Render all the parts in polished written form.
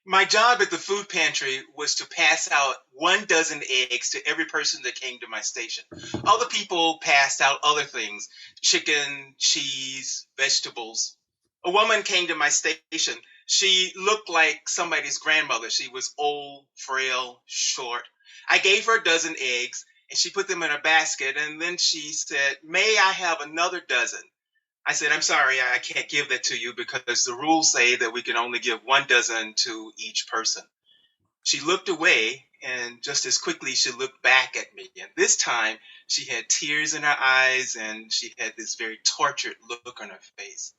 My job at the food pantry was to pass out 1 dozen eggs to every person that came to my station. Other people passed out other things: chicken, cheese, vegetables. A woman came to my station. She looked like somebody's grandmother. She was old, frail, short. I gave her a dozen eggs and she put them in a basket, and then she said, "May I have another dozen?" I said, "I'm sorry, I can't give that to you because the rules say that we can only give 1 dozen to each person." She looked away, and just as quickly she looked back at me. And this time she had tears in her eyes and she had this very tortured look on her face.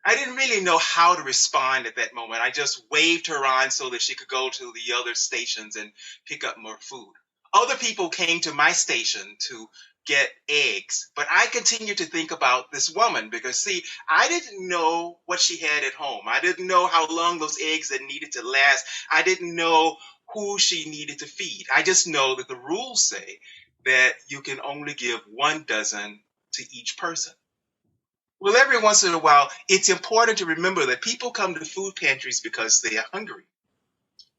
I didn't really know how to respond at that moment. I just waved her on so that she could go to the other stations and pick up more food. Other people came to my station to get eggs, but I continued to think about this woman because, see, I didn't know what she had at home. I didn't know how long those eggs had needed to last. I didn't know who she needed to feed. I just know that the rules say that you can only give 1 dozen to each person. Well, every once in a while, it's important to remember that people come to food pantries because they are hungry.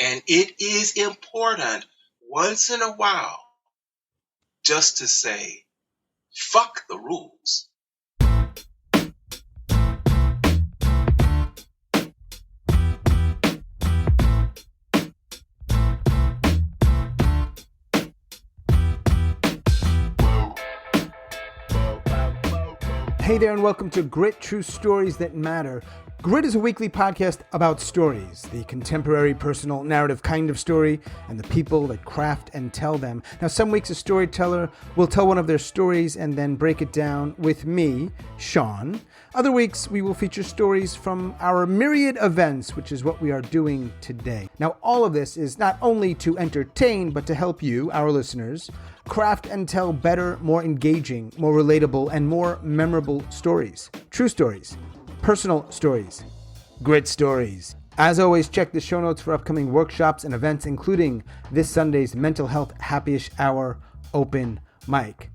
And it is important once in a while just to say, fuck the rules. Hey there, and welcome to Grit, True Stories That Matter. Grit is a weekly podcast about stories, the contemporary, personal, narrative kind of story, and the people that craft and tell them. Now, some weeks a storyteller will tell one of their stories and then break it down with me, Sean. Other weeks, we will feature stories from our myriad events, which is what we are doing today. Now, all of this is not only to entertain, but to help you, our listeners, craft and tell better, more engaging, more relatable, and more memorable stories. True stories, personal stories, grit stories. As always, check the show notes for upcoming workshops and events, including this Sunday's Mental Health Happyish Hour open mic.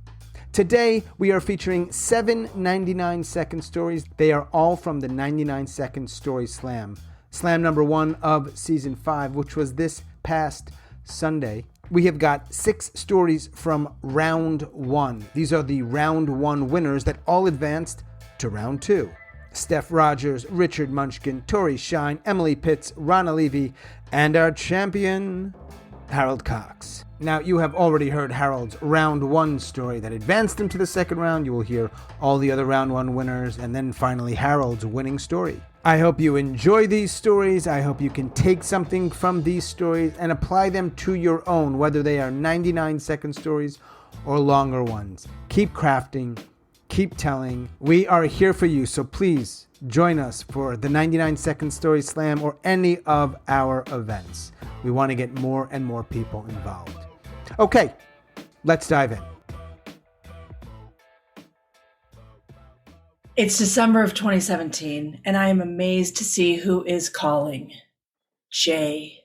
Today, we are featuring 7 99-second stories. They are all from the 99-second story slam. Slam number 1 of season 5, which was this past Sunday. We have got 6 stories from round 1. These are the round 1 winners that all advanced to round 2. Steph Rogers, Richard Munchkin, Torrey Shine, Emily Pitts, Ronna Levy, and our champion, Harold Cox. Now, you have already heard Harold's round 1 story that advanced him to the second round. You will hear all the other round 1 winners, and then finally Harold's winning story. I hope you enjoy these stories. I hope you can take something from these stories and apply them to your own, whether they are 99-second stories or longer ones. Keep crafting, keep telling. We are here for you, so please join us for the 99-second story slam or any of our events. We want to get more and more people involved. Okay, let's dive in. It's December of 2017, and I am amazed to see who is calling. Jay.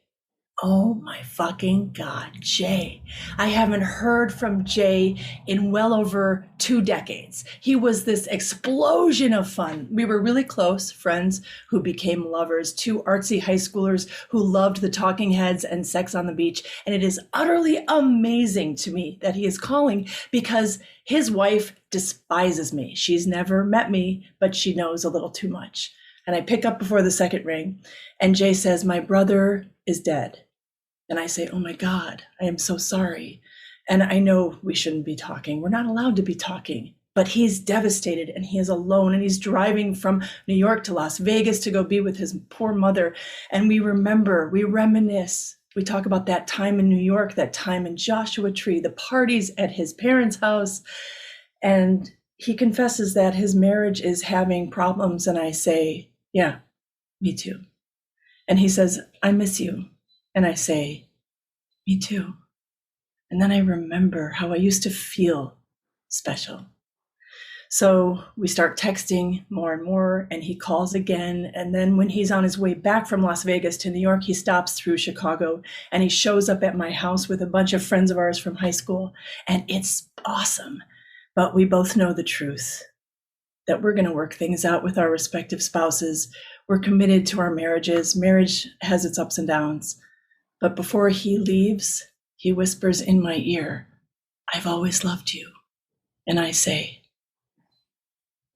Oh my fucking God, Jay. I haven't heard from Jay in well over 2 decades. He was this explosion of fun. We were really close friends who became lovers, 2 artsy high schoolers who loved the Talking Heads and Sex on the Beach. And it is utterly amazing to me that he is calling because his wife despises me. She's never met me, but she knows a little too much. And I pick up before the second ring, and Jay says, "My brother is dead." And I say, "Oh my God, I am so sorry. And I know we shouldn't be talking. We're not allowed to be talking." But he's devastated and he is alone and he's driving from New York to Las Vegas to go be with his poor mother. And we remember, we reminisce. We talk about that time in New York, that time in Joshua Tree, the parties at his parents' house. And he confesses that his marriage is having problems. And I say, "Yeah, me too." And he says, "I miss you." And I say, "Me too." And then I remember how I used to feel special. So we start texting more and more, and he calls again. And then when he's on his way back from Las Vegas to New York, he stops through Chicago and he shows up at my house with a bunch of friends of ours from high school. And it's awesome. But we both know the truth. that we're going to work things out with our respective spouses. We're committed to our marriages. Marriage has its ups and downs. But before he leaves, he whispers in my ear, "I've always loved you." And I say,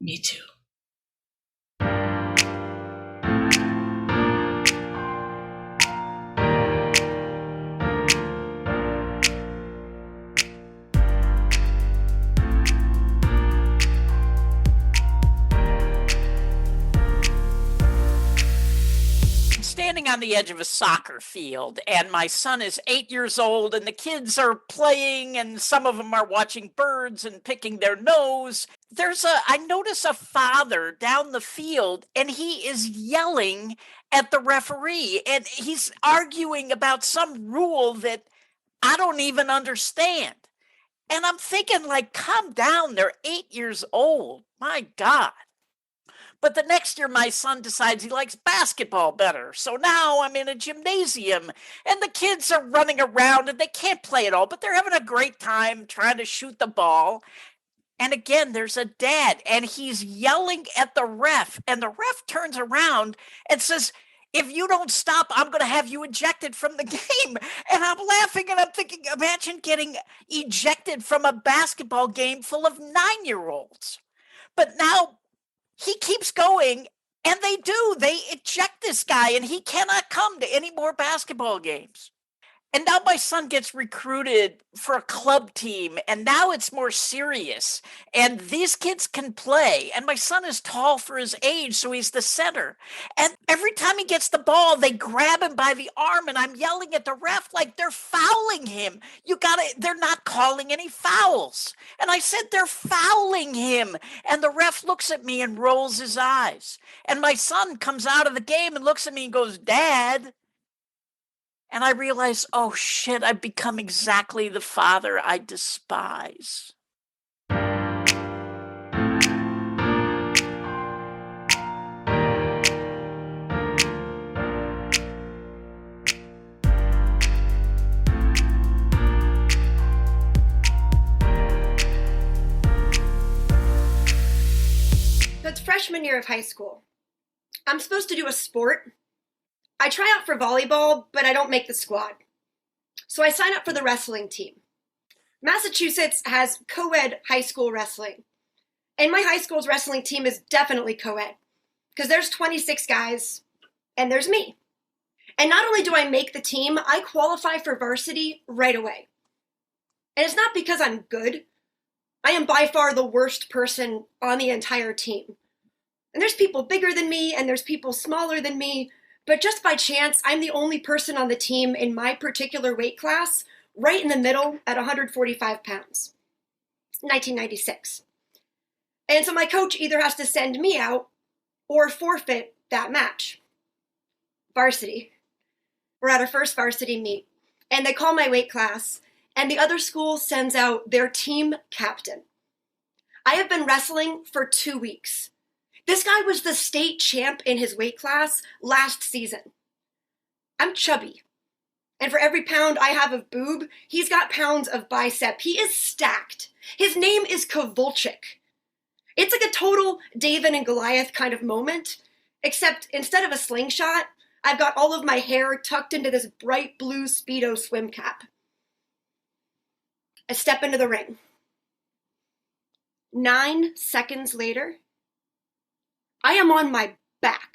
"Me too." Standing on the edge of a soccer field, and my son is 8 years old, and the kids are playing, and some of them are watching birds and picking their nose. I notice a father down the field, and he is yelling at the referee, and he's arguing about some rule that I don't even understand. And I'm thinking, like, calm down. They're 8 years old. My God. But the next year, my son decides he likes basketball better. So now I'm in a gymnasium, and the kids are running around, and they can't play at all, but they're having a great time trying to shoot the ball. And again, there's a dad, and he's yelling at the ref, and the ref turns around and says, "If you don't stop, I'm going to have you ejected from the game." And I'm laughing, and I'm thinking, imagine getting ejected from a basketball game full of 9-year-olds. But now he keeps going, and they eject this guy, and he cannot come to any more basketball games. And now my son gets recruited for a club team, and now it's more serious. And these kids can play. And my son is tall for his age, so he's the center. And every time he gets the ball, they grab him by the arm, and I'm yelling at the ref like they're fouling him. They're not calling any fouls. And I said, they're fouling him. And the ref looks at me and rolls his eyes. And my son comes out of the game and looks at me and goes, "Dad." And I realized, oh shit, I've become exactly the father I despise. So it's freshman year of high school. I'm supposed to do a sport. I try out for volleyball, but I don't make the squad. So I sign up for the wrestling team. Massachusetts has co-ed high school wrestling. And my high school's wrestling team is definitely co-ed, because there's 26 guys, and there's me. And not only do I make the team, I qualify for varsity right away. And it's not because I'm good. I am by far the worst person on the entire team. And there's people bigger than me, and there's people smaller than me, but just by chance, I'm the only person on the team in my particular weight class, right in the middle at 145 pounds. 1996. And so my coach either has to send me out or forfeit that match. Varsity. We're at our first varsity meet, and they call my weight class, and the other school sends out their team captain. I have been wrestling for 2 weeks. This guy was the state champ in his weight class last season. I'm chubby. And for every pound I have of boob, he's got pounds of bicep. He is stacked. His name is Kovalchik. It's like a total David and Goliath kind of moment, except instead of a slingshot, I've got all of my hair tucked into this bright blue Speedo swim cap. I step into the ring. 9 seconds later, I am on my back.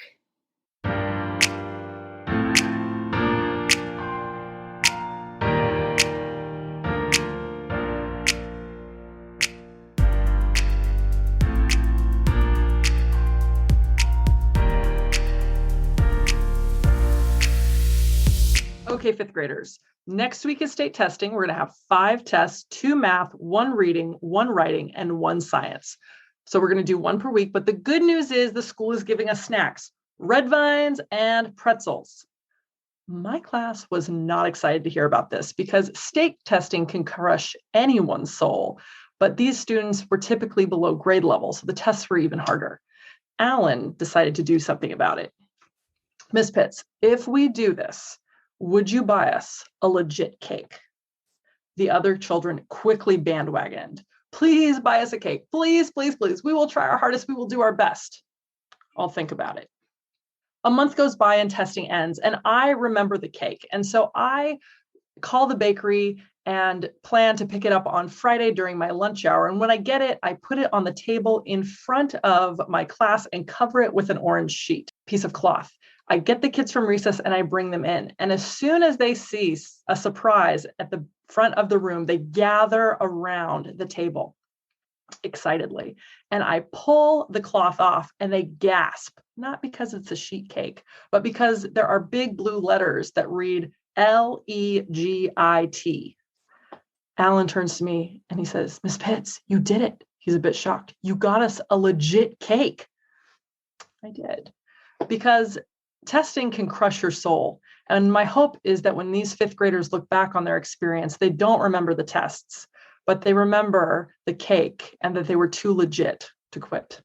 Okay, fifth graders. Next week is state testing. We're going to have 5 tests, 2 math, 1 reading, 1 writing, and 1 science. So we're going to do 1 per week. But the good news is the school is giving us snacks, red vines and pretzels. My class was not excited to hear about this because state testing can crush anyone's soul. But these students were typically below grade level, so the tests were even harder. Alan decided to do something about it. Miss Pitts, if we do this, would you buy us a legit cake? The other children quickly bandwagoned. Please buy us a cake. Please, please, please. We will try our hardest. We will do our best. I'll think about it. A month goes by and testing ends, and I remember the cake. And so I call the bakery and plan to pick it up on Friday during my lunch hour. And when I get it, I put it on the table in front of my class and cover it with an orange piece of cloth. I get the kids from recess and I bring them in. And as soon as they see a surprise at the front of the room, they gather around the table excitedly. And I pull the cloth off and they gasp, not because it's a sheet cake, but because there are big blue letters that read LEGIT. Alan turns to me and he says, Miss Pitts, you did it. He's a bit shocked. You got us a legit cake. I did. Because testing can crush your soul. And my hope is that when these fifth graders look back on their experience, they don't remember the tests, but they remember the cake and that they were too legit to quit.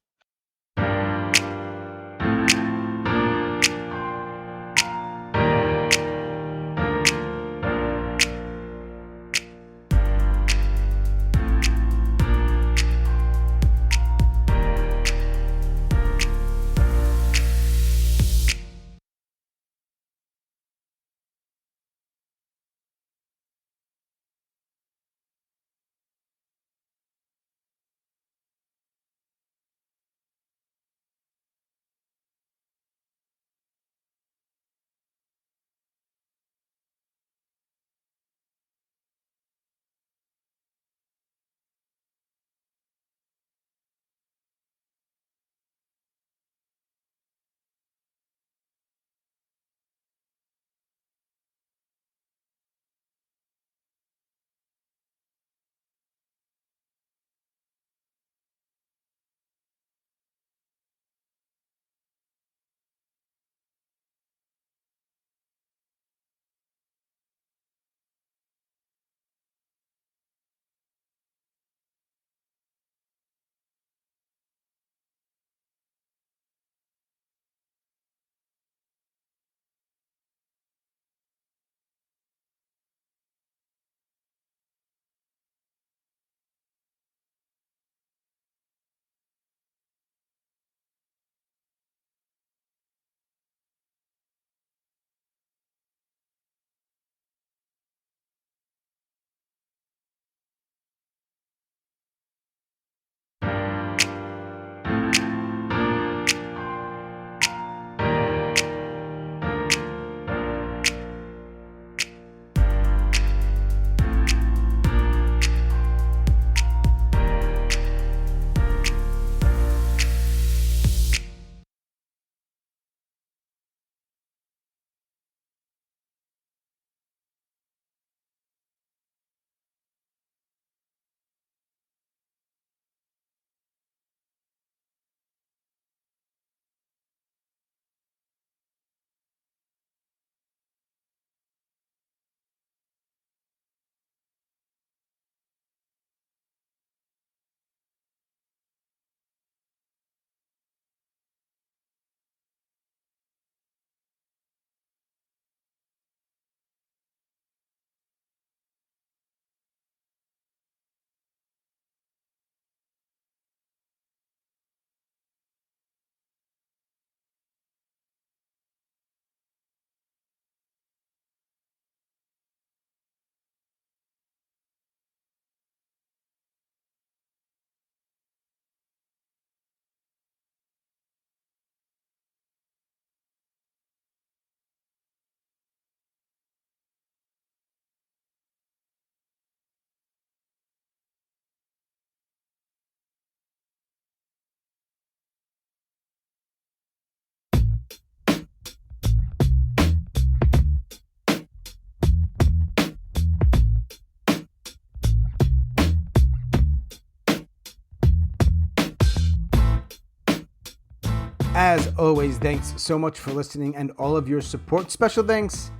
As always, thanks so much for listening and all of your support. Special thanks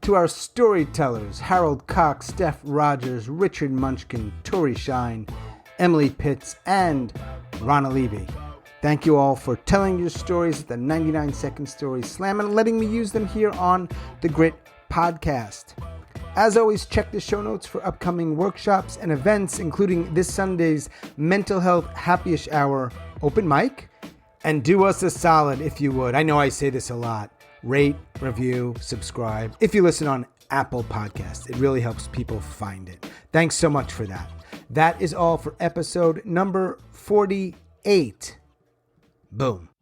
to our storytellers, Harold Cox, Steph Rogers, Richard Munchkin, Torrey Shine, Emily Pitts, and Ronna Levy. Thank you all for telling your stories at the 99 Second Story Slam and letting me use them here on the Grit Podcast. As always, check the show notes for upcoming workshops and events, including this Sunday's Mental Health Happyish Hour open mic. And do us a solid, if you would. I know I say this a lot. Rate, review, subscribe. If you listen on Apple Podcasts, it really helps people find it. Thanks so much for that. That is all for episode number 48. Boom.